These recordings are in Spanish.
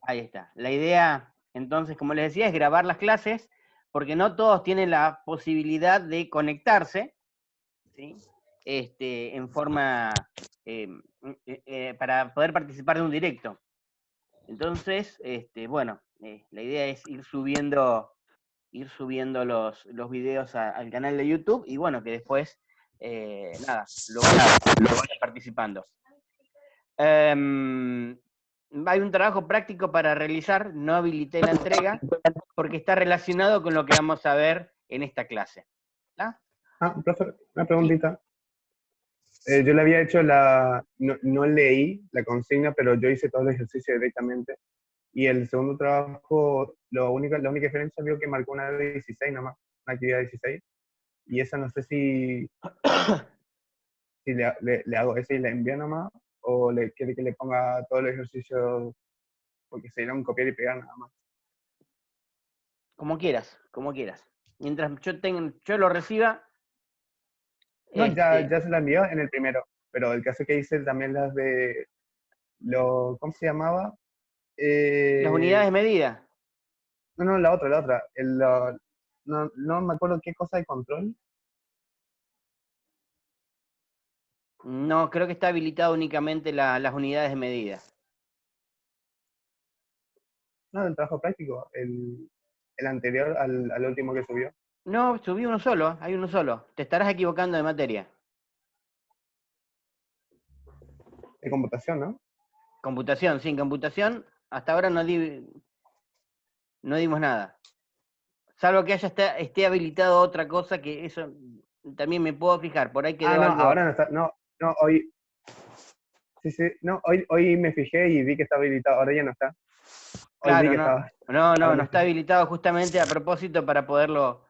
Ahí está. La idea, entonces, como les decía, es grabar las clases, porque no todos tienen la posibilidad de conectarse, ¿sí? En forma, para poder participar de un directo. Entonces, bueno, la idea es ir subiendo los videos al canal de YouTube y bueno, que después, nada, lo vaya participando. Hay un trabajo práctico para realizar, no habilité la entrega, porque está relacionado con lo que vamos a ver en esta clase. ¿Ah? Profe, una Sí. preguntita. Yo le había hecho no leí la consigna, pero yo hice todo el ejercicio directamente. Y el segundo trabajo, la única diferencia vio que marcó una de 16 nomás, una actividad 16. Y esa no sé si le hago esa y la envío nomás, o le quiere que le ponga todo el ejercicio, porque sería un copiar y pegar nada más. Como quieras, como quieras. Mientras yo lo reciba, No, ya se la envió en el primero, pero el caso que hice también las de, ¿cómo se llamaba? las unidades Eh, de medida. no, la otra. No me acuerdo qué cosa de control. No, creo que está habilitado únicamente las unidades de medida. No, el trabajo práctico, el anterior al último que subió. No, subí uno solo, hay uno solo. Te estarás equivocando de materia. De computación, ¿no? Computación, sin computación, hasta ahora no dimos nada. Salvo que esté habilitado otra cosa, que eso también me puedo fijar. Por ahí quedó No, algo. ahora no está. No, hoy. Sí, no, hoy me fijé y vi que estaba habilitado. Ahora ya no está. Hoy vi Claro, que no. estaba. No está habilitado justamente a propósito para poderlo.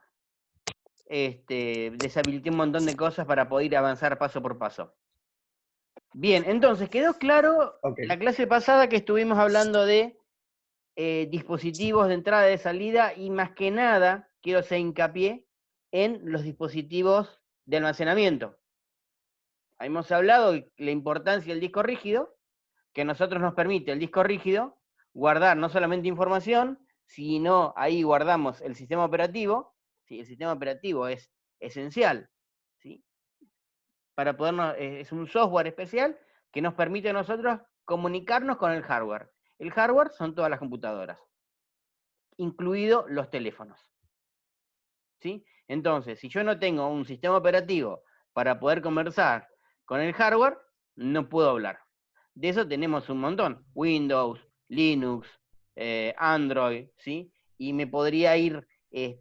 Deshabilité un montón de cosas para poder avanzar paso por paso. Bien, entonces quedó claro Ok. la clase pasada que estuvimos hablando de dispositivos de entrada y de salida y más que nada quiero hacer hincapié en los dispositivos de almacenamiento. Hemos hablado de la importancia del disco rígido, que a nosotros nos permite el disco rígido guardar no solamente información, sino ahí guardamos el sistema operativo. ¿Sí? El sistema operativo es esencial, ¿sí? Para podernos, es un software especial que nos permite a nosotros comunicarnos con el hardware. El hardware son todas las computadoras, incluidos los teléfonos. ¿Sí? Entonces, si yo no tengo un sistema operativo para poder conversar con el hardware, no puedo hablar. De eso tenemos un montón. Windows, Linux, Android, ¿sí? Y me podría ir,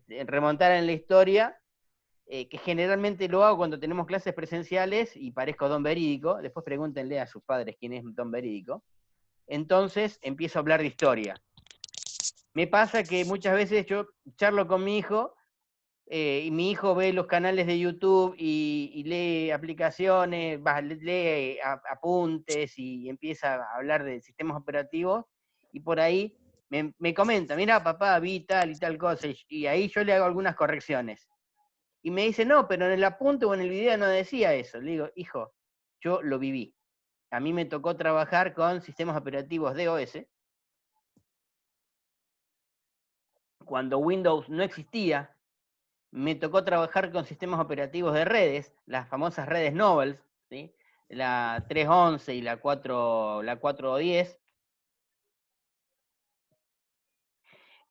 remontar en la historia, que generalmente lo hago cuando tenemos clases presenciales y parezco Don Verídico. Después pregúntenle a sus padres quién es Don Verídico. Entonces empiezo a hablar de historia. Me pasa que muchas veces yo charlo con mi hijo, y mi hijo ve los canales de YouTube y lee aplicaciones, lee apuntes y empieza a hablar de sistemas operativos, y por ahí me comenta, mira papá, vi tal y tal cosa, y ahí yo le hago algunas correcciones. Y me dice, no, pero en el apunte o en el video no decía eso. Le digo, hijo, yo lo viví. A mí me tocó trabajar con sistemas operativos DOS, cuando Windows no existía. Me tocó trabajar con sistemas operativos de redes, las famosas redes Novels, ¿sí? La 3.11 y la 4.10.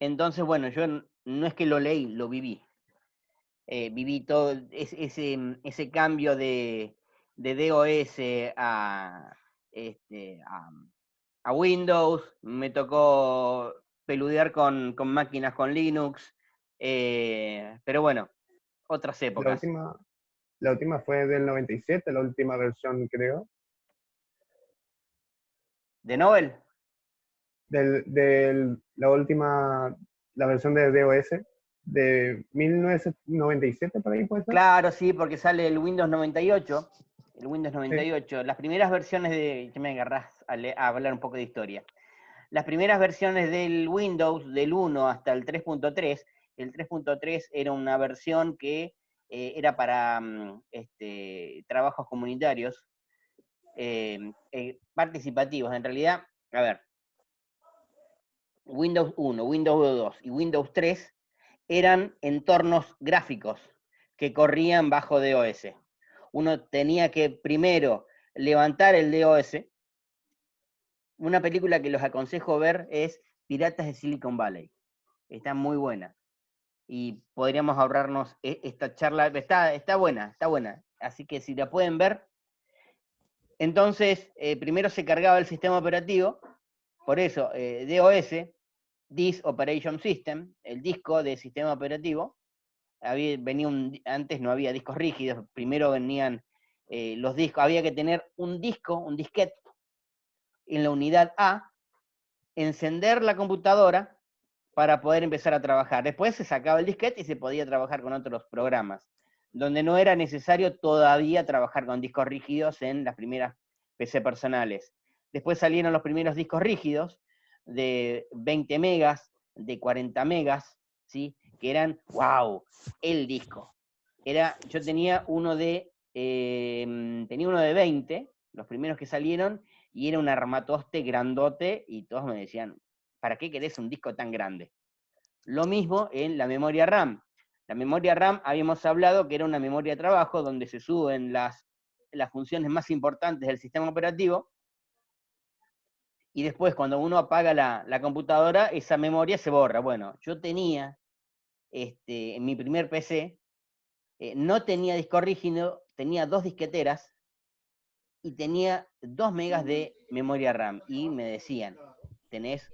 Entonces, bueno, yo no es que lo leí, lo viví. Viví todo ese cambio de DOS a Windows. Me tocó peludear con máquinas con Linux, pero bueno, otras La épocas. última, la última fue del 97, la última versión, creo. ¿De Nobel? La última, la versión de DOS de 1997, por ahí puede ser. Claro, sí, porque sale el Windows 98. El Windows Sí. 98. Las primeras versiones de. Ya me agarrás a hablar un poco de historia. Las primeras versiones del Windows, del 1 hasta el 3.3, el 3.3 era una versión que era para trabajos comunitarios, participativos. En realidad, a ver, Windows 1, Windows 2 y Windows 3 eran entornos gráficos que corrían bajo DOS. Uno tenía que primero levantar el DOS. Una película que los aconsejo ver es Piratas de Silicon Valley. Está muy buena. Y podríamos ahorrarnos esta charla. Está buena, está buena. Así que si la pueden ver. Entonces, primero se cargaba el sistema operativo. Por eso, DOS, Disk Operation System, el disco de sistema operativo. Antes no había discos rígidos. Primero venían los discos. Había que tener un disco, un disquete, en la unidad A, encender la computadora para poder empezar a trabajar. Después se sacaba el disquete y se podía trabajar con otros programas, donde no era necesario todavía trabajar con discos rígidos en las primeras PC personales. Después salieron los primeros discos rígidos de 20 megas, de 40 megas, ¿sí? Que eran, wow, el disco. Yo tenía uno de 20, los primeros que salieron, y era un armatoste grandote, y todos me decían, ¿para qué querés un disco tan grande? Lo mismo en la memoria RAM. La memoria RAM habíamos hablado que era una memoria de trabajo donde se suben las funciones más importantes del sistema operativo, y después cuando uno apaga la computadora, esa memoria se borra. Bueno, yo tenía, en mi primer PC, no tenía disco rígido, tenía 2 disqueteras, y tenía 2 megas de memoria RAM, y me decían, tenés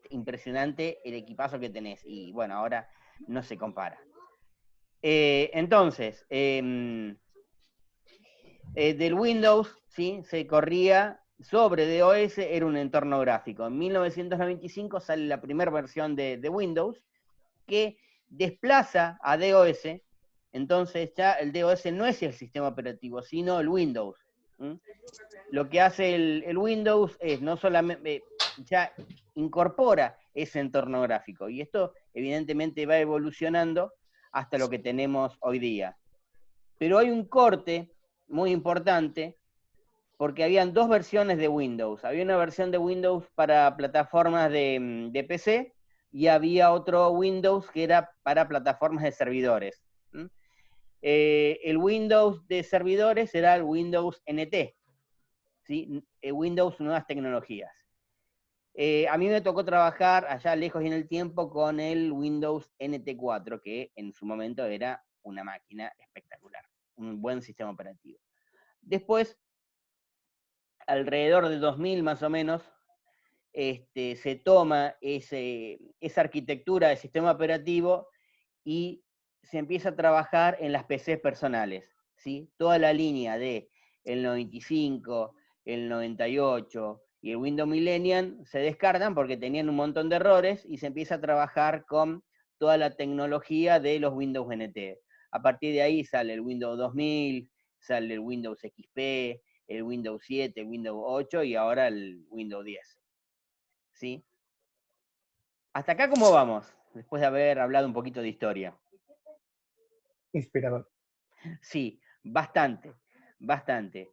impresionante el equipazo que tenés, y bueno, ahora no se compara. Entonces, del Windows, ¿sí? Se corría sobre DOS, era un entorno gráfico. En 1995 sale la primera versión de Windows, que desplaza a DOS. Entonces ya el DOS no es el sistema operativo, sino el Windows. Lo que hace el Windows es no solamente, ya incorpora ese entorno gráfico, y esto evidentemente va evolucionando hasta lo que tenemos hoy día. Pero hay un corte muy importante, porque habían 2 versiones de Windows. Había una versión de Windows para plataformas de PC, y había otro Windows que era para plataformas de servidores. El Windows de servidores era el Windows NT, ¿sí? Windows Nuevas Tecnologías. A mí me tocó trabajar allá lejos y en el tiempo con el Windows NT4, que en su momento era una máquina espectacular, un buen sistema operativo. Después, alrededor de 2000 más o menos, se toma esa arquitectura de sistema operativo y se empieza a trabajar en las PCs personales, ¿sí? Toda la línea de el 95, el 98 y el Windows Millennium se descartan porque tenían un montón de errores, y se empieza a trabajar con toda la tecnología de los Windows NT. A partir de ahí sale el Windows 2000, sale el Windows XP, el Windows 7, el Windows 8 y ahora el Windows 10. ¿Sí? ¿Hasta acá cómo vamos? Después de haber hablado un poquito de historia. Inspirador. Sí, bastante, bastante.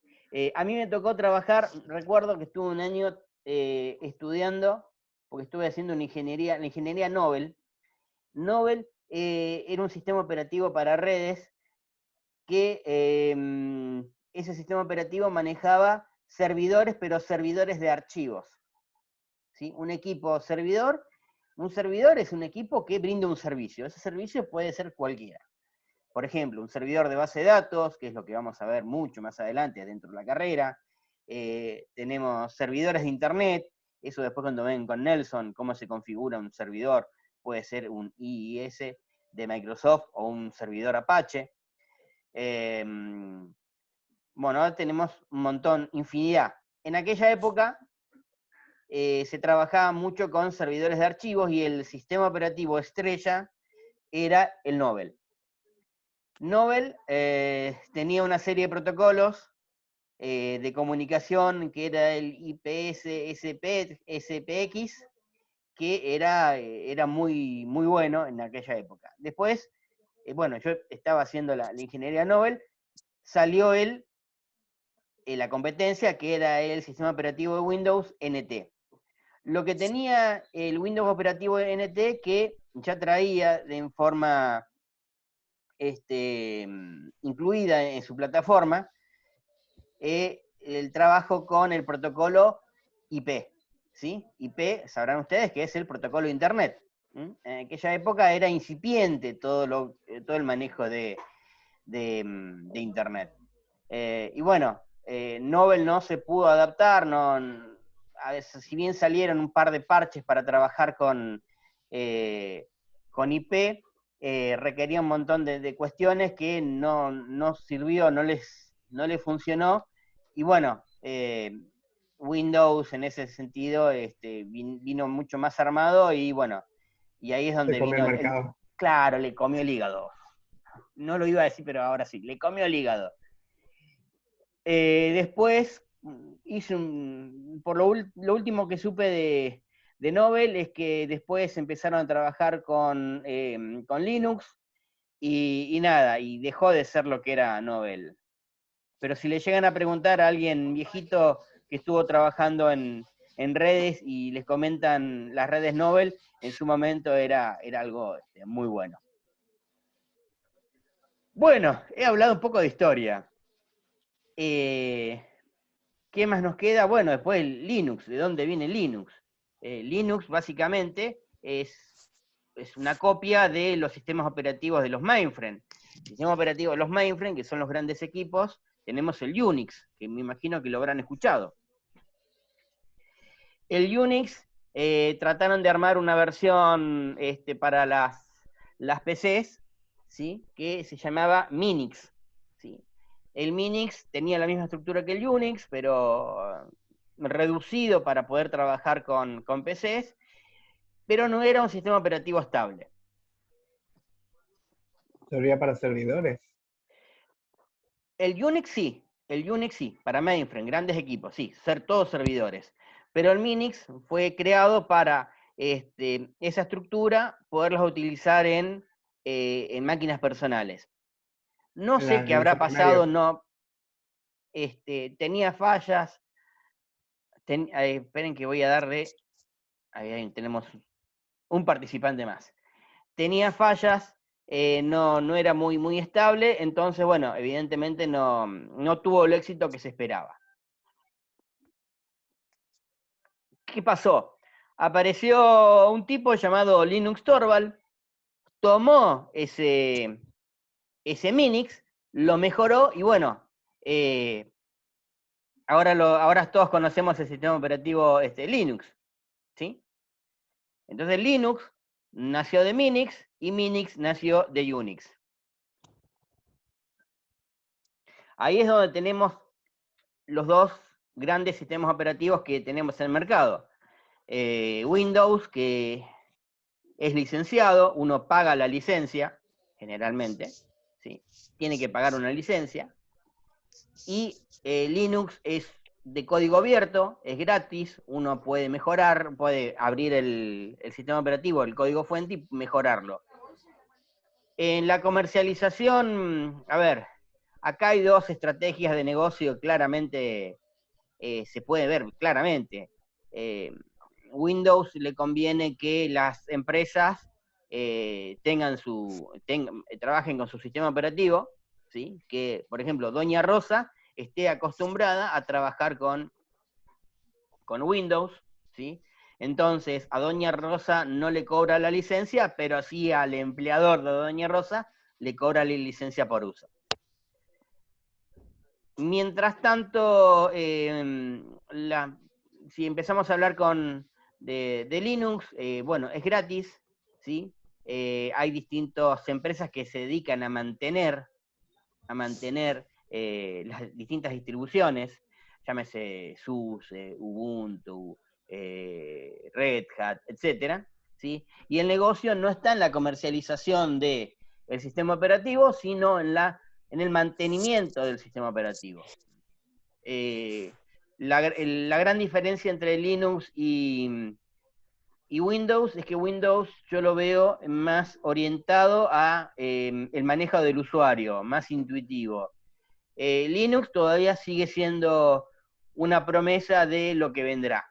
A mí me tocó trabajar, recuerdo que estuve un año estudiando, porque estuve haciendo la ingeniería Nobel. Nobel era un sistema operativo para redes que ese sistema operativo manejaba servidores, pero servidores de archivos. ¿Sí? Un servidor es un equipo que brinda un servicio. Ese servicio puede ser cualquiera. Por ejemplo, un servidor de base de datos, que es lo que vamos a ver mucho más adelante dentro de la carrera. Tenemos servidores de internet, eso después cuando ven con Nelson cómo se configura un servidor, puede ser un IIS de Microsoft o un servidor Apache. Bueno, ahora tenemos un montón, infinidad. En aquella época se trabajaba mucho con servidores de archivos, y el sistema operativo estrella era el Nobel. Nobel tenía una serie de protocolos de comunicación, que era el IPS SPX, que era muy, muy bueno en aquella época. Después, bueno, yo estaba haciendo la ingeniería Nobel, salió la competencia, que era el sistema operativo de Windows NT. Lo que tenía el Windows operativo NT, que ya traía en forma incluida en su plataforma, el trabajo con el protocolo IP. ¿Sí? IP, sabrán ustedes que es el protocolo de Internet. En aquella época era incipiente todo el manejo de Internet. Y bueno, Novell no se pudo adaptar, a veces, si bien salieron un par de parches para trabajar con IP, requería un montón de cuestiones que no sirvió, no les funcionó, y bueno, Windows en ese sentido vino mucho más armado, y bueno, y ahí es Se donde come vino el mercado. claro, le comió el hígado. No lo iba a decir, pero ahora sí, le comió el hígado. Después hice por lo último que supe de Novell es que después empezaron a trabajar con Linux y nada, y dejó de ser lo que era Novell. Pero si le llegan a preguntar a alguien viejito que estuvo trabajando en redes y les comentan las redes Novell, en su momento era algo muy bueno. Bueno, he hablado un poco de historia. ¿Qué más nos queda? Bueno, después Linux. ¿De dónde viene Linux? Linux básicamente es una copia de los sistemas operativos de los mainframe. El sistema operativo de los mainframe, que son los grandes equipos, tenemos el Unix, que me imagino que lo habrán escuchado. El Unix trataron de armar una versión para las PCs, ¿sí? Que se llamaba Minix. ¿Sí? El Minix tenía la misma estructura que el Unix, pero reducido para poder trabajar con PCs, pero no era un sistema operativo estable. ¿Servía para servidores? El Unix sí, para mainframe, grandes equipos, sí, todos servidores. Pero el Minix fue creado para esa estructura, poderlas utilizar en máquinas personales. No sé qué En el habrá pasado, secundario. no, tenía fallas. Esperen que voy a darle, ahí tenemos un participante más. Tenía fallas, no era muy estable, entonces, bueno, evidentemente no tuvo el éxito que se esperaba. ¿Qué pasó? Apareció un tipo llamado Linux Torvald, tomó ese Minix, lo mejoró y bueno, ahora todos conocemos el sistema operativo Linux, ¿sí? Entonces Linux nació de Minix y Minix nació de Unix. Ahí es donde tenemos los dos grandes sistemas operativos que tenemos en el mercado. Windows, que es licenciado, uno paga la licencia, generalmente, ¿sí? Tiene que pagar una licencia, y Linux es de código abierto, es gratis, uno puede mejorar, puede abrir el sistema operativo, el código fuente y mejorarlo. En la comercialización, a ver, acá hay dos estrategias de negocio claramente, se puede ver claramente. Windows le conviene que las empresas trabajen con su sistema operativo, ¿sí? Que, por ejemplo, Doña Rosa esté acostumbrada a trabajar con Windows, ¿sí? Entonces, a Doña Rosa no le cobra la licencia, pero sí al empleador de Doña Rosa le cobra la licencia por uso. Mientras tanto, si empezamos a hablar de Linux, bueno, es gratis, ¿sí? Hay distintas empresas que se dedican a mantener las distintas distribuciones, llámese SUSE, Ubuntu, Red Hat, etc. ¿Sí? Y el negocio no está en la comercialización del sistema operativo, sino en el mantenimiento del sistema operativo. La gran diferencia entre Linux y Windows es que Windows yo lo veo más orientado a el manejo del usuario, más intuitivo. Linux todavía sigue siendo una promesa de lo que vendrá.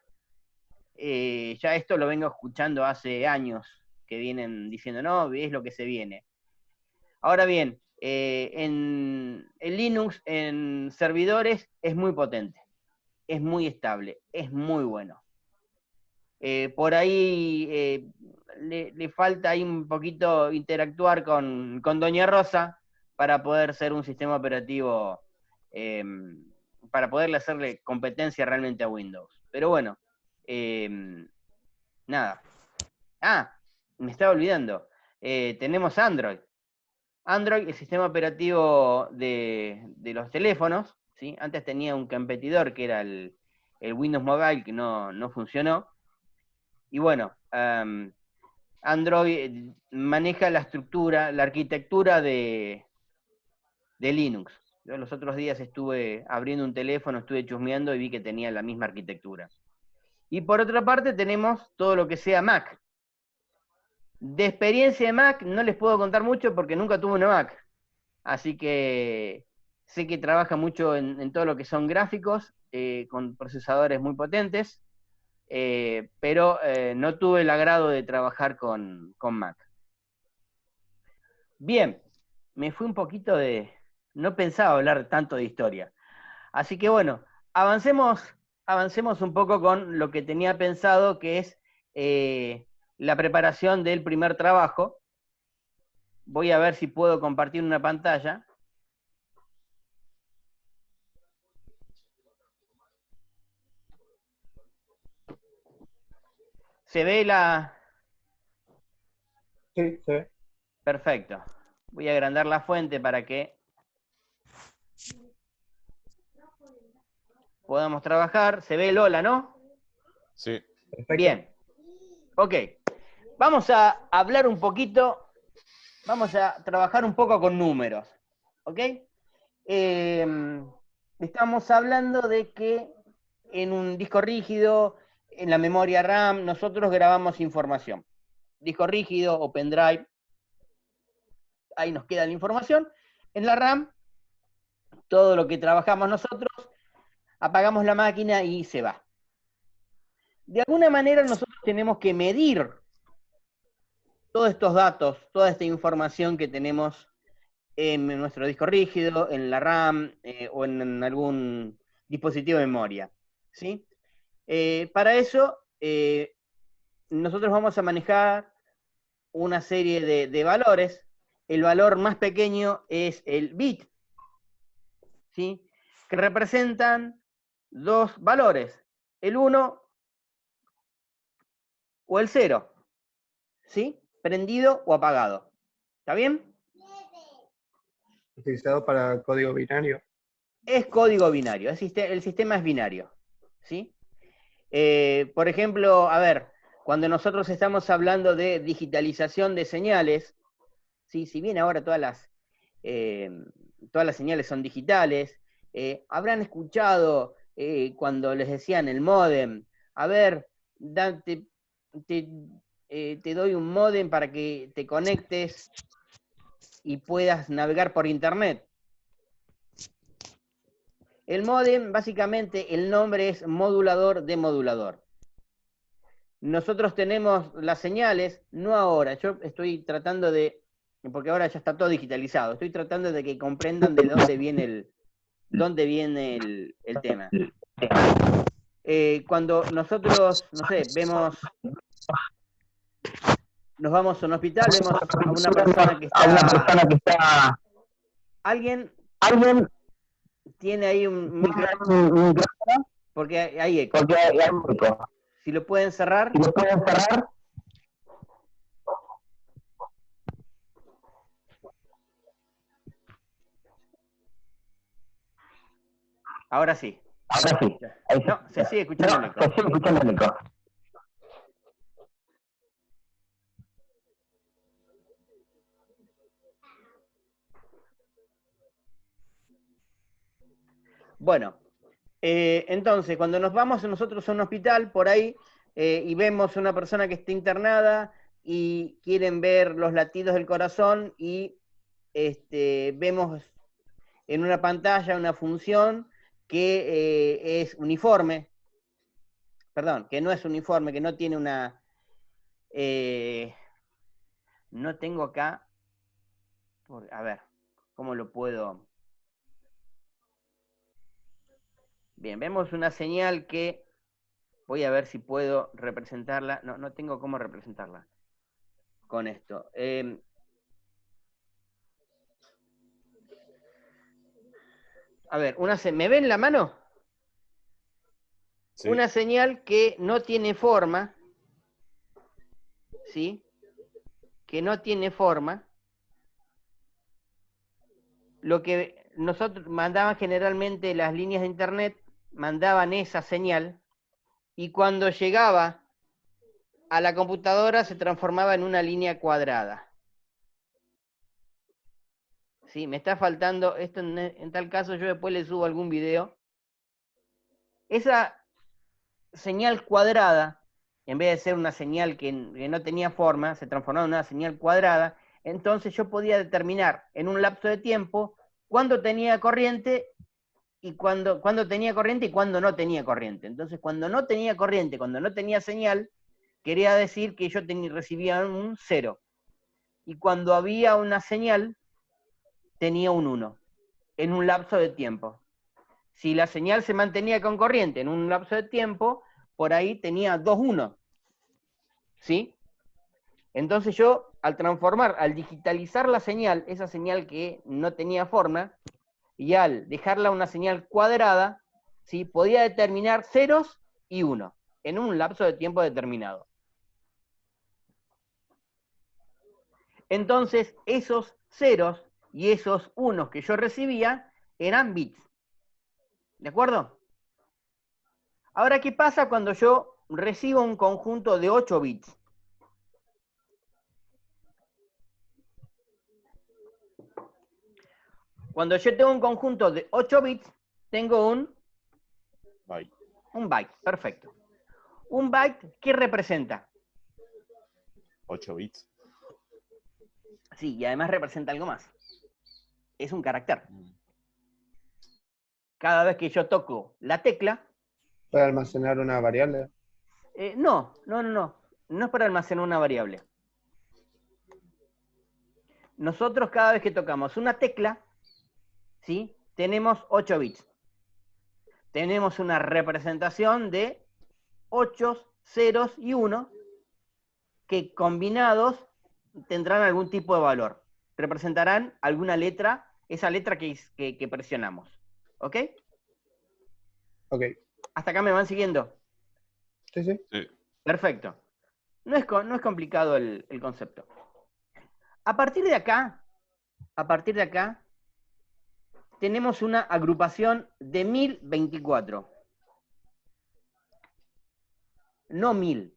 ya esto lo vengo escuchando hace años, que vienen diciendo, no, es lo que se viene. Ahora bien, en Linux, en servidores, es muy potente, es muy estable, es muy bueno. Por ahí le falta ahí un poquito interactuar con Doña Rosa para poder ser un sistema operativo, para poderle hacerle competencia realmente a Windows. Pero bueno, nada. Ah, me estaba olvidando. Tenemos Android. Android, el sistema operativo de los teléfonos, ¿sí? Antes tenía un competidor que era el Windows Mobile, que no funcionó. Y bueno, Android maneja la estructura, la arquitectura de Linux. Yo los otros días estuve abriendo un teléfono, estuve chusmeando y vi que tenía la misma arquitectura. Y por otra parte tenemos todo lo que sea Mac. De experiencia de Mac no les puedo contar mucho porque nunca tuve una Mac. Así que sé que trabaja mucho en todo lo que son gráficos, con procesadores muy potentes, pero no tuve el agrado de trabajar con Mac. Bien, me fui un poquito de... No pensaba hablar tanto de historia. Así que bueno, avancemos un poco con lo que tenía pensado, que es la preparación del primer trabajo. Voy a ver si puedo compartir una pantalla. ¿Se ve la...? Sí, se ve. Perfecto. Voy a agrandar la fuente para que podamos trabajar. Se ve Lola, ¿no? Sí. Perfecto. Bien. Ok. Vamos a hablar un poquito, vamos a trabajar un poco con números. ¿Ok? Estamos hablando de que en un disco rígido, en la memoria RAM, nosotros grabamos información. Disco rígido o pendrive, ahí nos queda la información. En la RAM, todo lo que trabajamos nosotros, apagamos la máquina y se va. De alguna manera nosotros tenemos que medir todos estos datos, toda esta información que tenemos en nuestro disco rígido, en la RAM o en algún dispositivo de memoria. ¿Sí? Para eso, nosotros vamos a manejar una serie de valores. El valor más pequeño es el bit, ¿sí? Que representan dos valores, el 1 o el 0, ¿sí? Prendido o apagado. ¿Está bien? Utilizado para código binario. Es código binario, el sistema es binario, ¿sí? Por ejemplo, a ver, cuando nosotros estamos hablando de digitalización de señales, ¿sí? Si bien ahora todas las señales son digitales, habrán escuchado cuando les decían el módem, a ver, te doy un módem para que te conectes y puedas navegar por internet. El módem, básicamente, el nombre es modulador de modulador. Nosotros tenemos las señales, no ahora, yo estoy tratando de, porque ahora ya está todo digitalizado, estoy tratando de que comprendan de dónde viene el tema. Cuando nosotros, no sé, nos vamos a un hospital, vemos a una persona que está... ¿Alguien tiene ahí un micrófono? Porque hay eco. Si lo pueden cerrar. Ahora sí. No, se sigue escuchando el eco. Bueno, entonces, cuando nos vamos nosotros a un hospital por ahí y vemos una persona que está internada y quieren ver los latidos del corazón y vemos en una pantalla una función que es uniforme, perdón, que no es uniforme, que no tiene una... no tengo acá... a ver, ¿cómo lo puedo...? Bien, vemos una señal que... Voy a ver si puedo representarla. No, no tengo cómo representarla con esto. A ver, ¿me ven la mano? Sí. Una señal que no tiene forma, ¿sí? Que no tiene forma. Lo que nosotros mandaban generalmente las líneas de internet, mandaban esa señal, y cuando llegaba a la computadora se transformaba en una línea cuadrada. Sí, me está faltando, esto en tal caso yo después le subo algún video. Esa señal cuadrada, en vez de ser una señal que no tenía forma, se transformaba en una señal cuadrada, entonces yo podía determinar en un lapso de tiempo cuándo tenía corriente y cuándo tenía corriente y cuándo no tenía corriente. Entonces, cuando no tenía corriente, cuando no tenía señal, quería decir que yo recibía un 0. Y cuando había una señal, tenía un 1, en un lapso de tiempo. Si la señal se mantenía con corriente en un lapso de tiempo, por ahí tenía 2 1. ¿Sí? Entonces yo, al digitalizar la señal, esa señal que no tenía forma, y al dejarla una señal cuadrada, ¿sí? Podía determinar ceros y 1 en un lapso de tiempo determinado. Entonces, esos ceros y esos unos que yo recibía eran bits. ¿De acuerdo? Ahora, ¿qué pasa cuando yo recibo un conjunto de 8 bits? Cuando yo tengo un conjunto de 8 bits, tengo un byte. Un byte, perfecto. ¿Un byte qué representa? 8 bits. Sí, y además representa algo más. Es un carácter. Cada vez que yo toco la tecla... ¿Para almacenar una variable? No es para almacenar una variable. Nosotros cada vez que tocamos una tecla, ¿sí? Tenemos 8 bits. Tenemos una representación de 8, ceros y 1 que combinados tendrán algún tipo de valor. Representarán alguna letra, esa letra que presionamos. ¿Ok? Ok. ¿Hasta acá me van siguiendo? Sí, sí. Sí. Perfecto. No es complicado el concepto. A partir de acá, tenemos una agrupación de 1024. No 1000,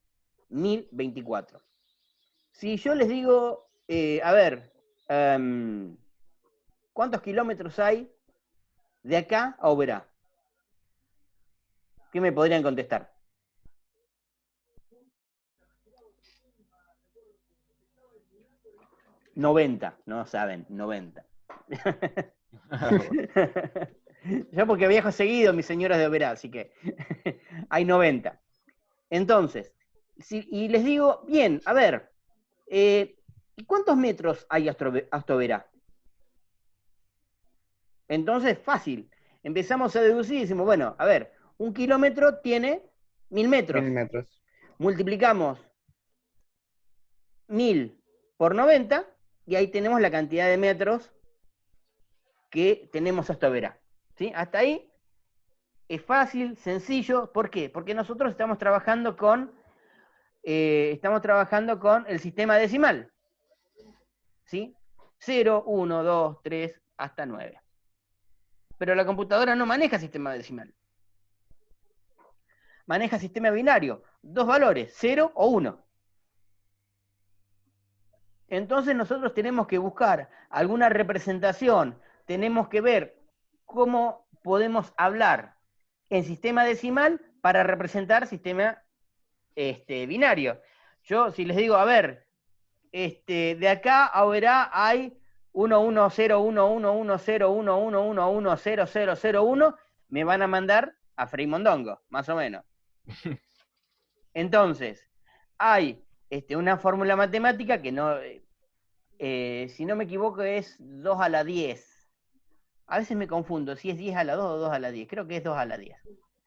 1024. Si yo les digo, a ver, ¿cuántos kilómetros hay de acá a Oberá? ¿Qué me podrían contestar? 90, no saben, 90. Yo porque viajo seguido, mis señoras de Oberá, así que hay 90. Entonces, y les digo, bien, a ver, ¿cuántos metros hay hasta Oberá? Entonces, fácil. Empezamos a deducir y decimos, bueno, a ver, 1 kilómetro tiene 1000 metros. 1000 metros. Multiplicamos 1000 por 90 y ahí tenemos la cantidad de metros que tenemos hasta Oberá. ¿Sí? Hasta ahí es fácil, sencillo. ¿Por qué? Porque nosotros estamos trabajando con el sistema decimal. ¿Sí? 0, 1, 2, 3, hasta 9. Pero la computadora no maneja sistema decimal. Maneja sistema binario. 2 valores, 0 o 1. Entonces nosotros tenemos que buscar alguna representación. Tenemos que ver cómo podemos hablar en sistema decimal para representar sistema binario. Yo, si les digo, a ver, de acá a Oberá hay 11011101110001, me van a mandar a Frei Mondongo, más o menos. Entonces, hay una fórmula matemática que no, si no me equivoco, es 2 a la 10. A veces me confundo si es 10 a la 2 o 2 a la 10. Creo que es 2 a la 10.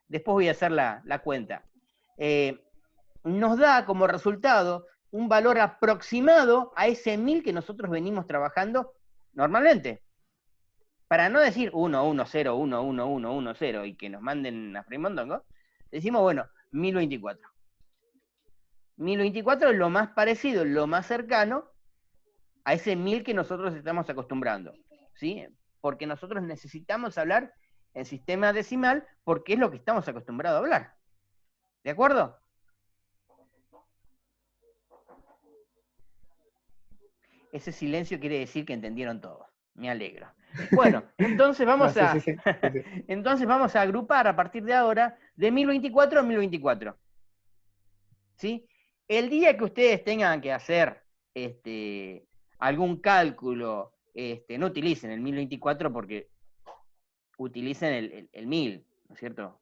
Después voy a hacer la cuenta. Nos da como resultado un valor aproximado a ese 1000 que nosotros venimos trabajando normalmente. Para no decir 1, 1, 0, 1, 1, 1, 1, 0 y que nos manden a Fremondongo, decimos, bueno, 1024. 1024 es lo más parecido, lo más cercano a ese 1000 que nosotros estamos acostumbrando, ¿sí? Porque nosotros necesitamos hablar en sistema decimal porque es lo que estamos acostumbrados a hablar. ¿De acuerdo? Ese silencio quiere decir que entendieron todo. Me alegro. Bueno, entonces vamos No, sí. entonces vamos a agrupar a partir de ahora de 1024 a 1024. ¿Sí? El día que ustedes tengan que hacer algún cálculo, no utilicen el 1024 porque utilicen el 1000, ¿no es cierto?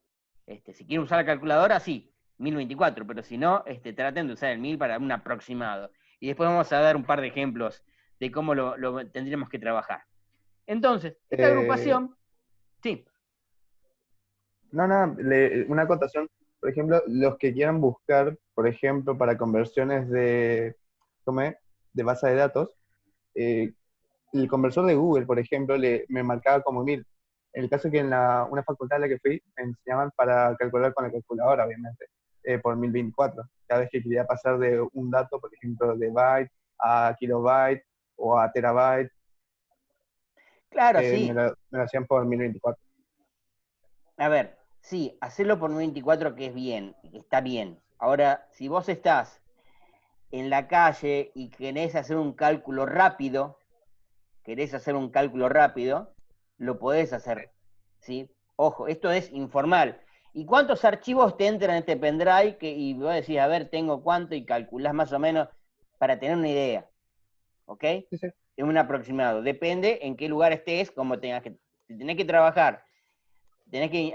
Si quieren usar la calculadora, sí, 1024, pero si no, traten de usar el 1000 para un aproximado. Y después vamos a dar un par de ejemplos de cómo lo tendríamos que trabajar. Entonces, esta agrupación, sí. No, una acotación. Por ejemplo, los que quieran buscar, por ejemplo, para conversiones ¿cómo es? De base de datos, el conversor de Google, por ejemplo, me marcaba como 1000. En el caso que en una facultad a la que fui, me enseñaban para calcular con la calculadora, obviamente, por 1024. Cada vez que quería pasar de un dato, por ejemplo, de byte a kilobyte o a terabyte, Claro, me sí. lo hacían por 1024. A ver, sí, hacerlo por 1024 que es bien, está bien. Ahora, si vos estás en la calle y querés hacer un cálculo rápido, lo podés hacer, ¿sí? Ojo, esto es informal. ¿Y cuántos archivos te entran en este pendrive? Y vos decís, a ver, tengo cuánto, y calculás más o menos para tener una idea, ¿ok? Sí, sí. Es un aproximado. Depende en qué lugar estés, cómo si tenés que trabajar, tenés que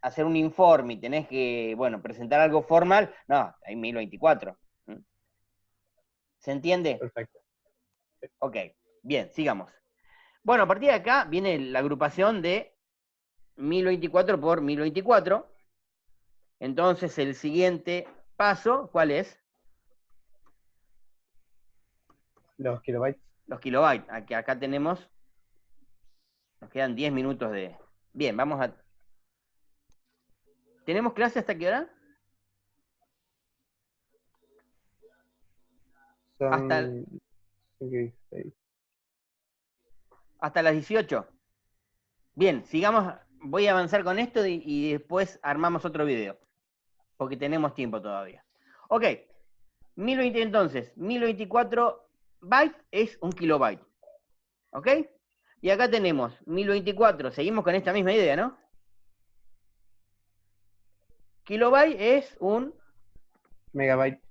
hacer un informe, y tenés que, bueno, presentar algo formal, no, hay 1024. ¿Se entiende? Perfecto. Ok, bien, sigamos. Bueno, a partir de acá viene la agrupación de 1024 por 1024. Entonces, el siguiente paso, ¿cuál es? Los kilobytes. Los kilobytes. Acá tenemos, nos quedan 10 minutos de... Bien, vamos a... ¿Tenemos clase hasta qué hora? Hasta, Son 5 y 6. hasta las 18. Bien, sigamos, voy a avanzar con esto y después armamos otro video, porque tenemos tiempo todavía. Ok, 1020 entonces, 1024 bytes es un kilobyte. ¿Ok? Y acá tenemos 1024, seguimos con esta misma idea, ¿no? Kilobyte es un Megabyte.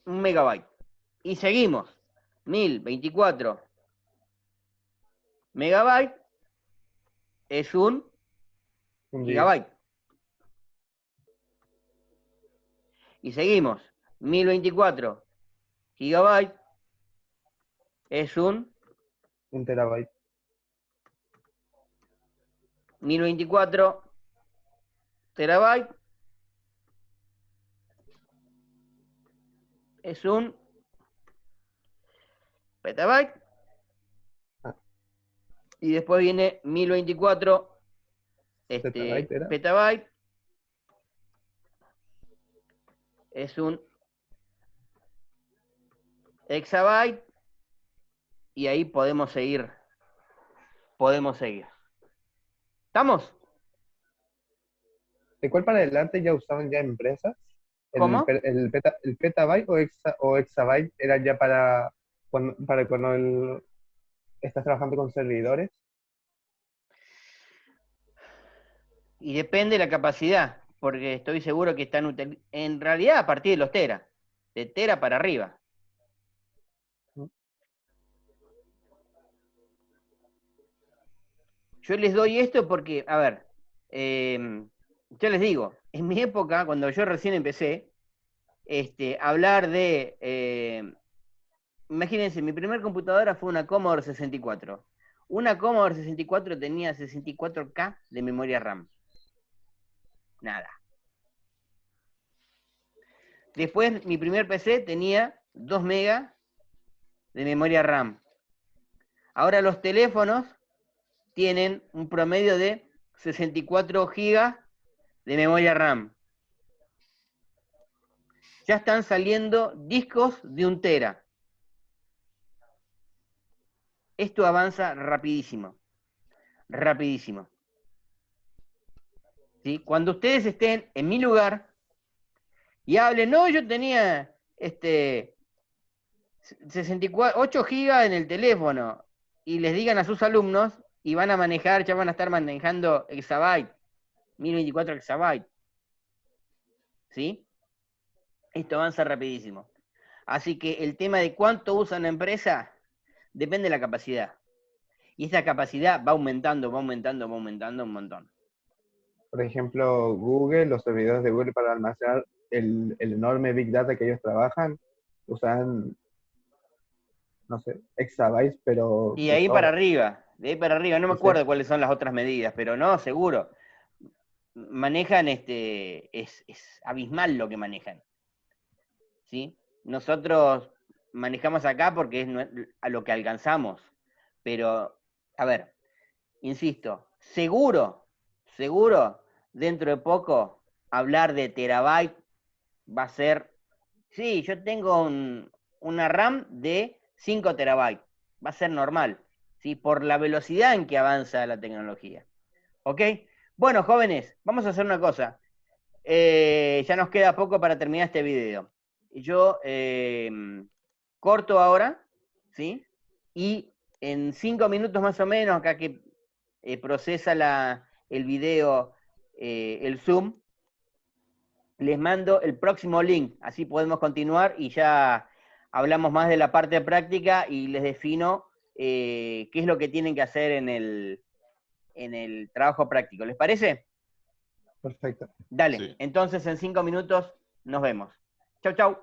megabyte. Y seguimos, 1024 megabyte es un Un giga. gigabyte. Y seguimos, 1024 gigabyte es un Un terabyte. 1024 terabyte es un petabyte. Ah, Y después viene 1024 zettabyte era. petabyte es un exabyte. Y ahí podemos seguir. ¿Estamos? ¿De cuál para adelante ya usaban ya empresas? ¿Cómo? El petabyte o exabyte era ya para cuando estás trabajando con servidores. Y depende de la capacidad, porque estoy seguro que están en realidad a partir de los teras, de tera para arriba. Yo les doy esto porque, a ver, yo les digo, en mi época, cuando yo recién empecé, hablar de... imagínense, mi primer computadora fue una Commodore 64. Una Commodore 64 tenía 64K de memoria RAM. Nada. Después, mi primer PC tenía 2 megas de memoria RAM. Ahora los teléfonos tienen un promedio de 64 gigas de memoria RAM. Ya están saliendo discos de 1 tera. Esto avanza rapidísimo. Rapidísimo. ¿Sí? Cuando ustedes estén en mi lugar y hablen, no, yo tenía 8 gigas en el teléfono, y les digan a sus alumnos, y van a manejar, ya van a estar manejando exabyte, 1024 exabytes. ¿Sí? Esto avanza rapidísimo. Así que el tema de cuánto usa una empresa depende de la capacidad. Y esa capacidad va aumentando, va aumentando, va aumentando un montón. Por ejemplo, Google, los servidores de Google para almacenar el enorme Big Data que ellos trabajan, usan, no sé, exabytes, pero Y de ahí para sobra. arriba, de ahí para arriba, no me Sí, sí. acuerdo cuáles son las otras medidas, pero no, seguro. Manejan, es abismal lo que manejan. ¿Sí? Nosotros manejamos acá porque es a lo que alcanzamos. Pero, a ver, insisto, seguro, dentro de poco, hablar de terabyte va a ser, sí, yo tengo una RAM de 5 terabytes, va a ser normal, ¿sí? Por la velocidad en que avanza la tecnología. ¿Ok? Bueno, jóvenes, vamos a hacer una cosa. Ya nos queda poco para terminar este video. Yo corto ahora, ¿sí? Y en 5 minutos más o menos, acá que procesa el video, el Zoom, les mando el próximo link, así podemos continuar y ya hablamos más de la parte práctica y les defino qué es lo que tienen que hacer en el trabajo práctico. ¿Les parece? Perfecto. Dale, Sí. entonces en 5 minutos nos vemos. Chau, chau.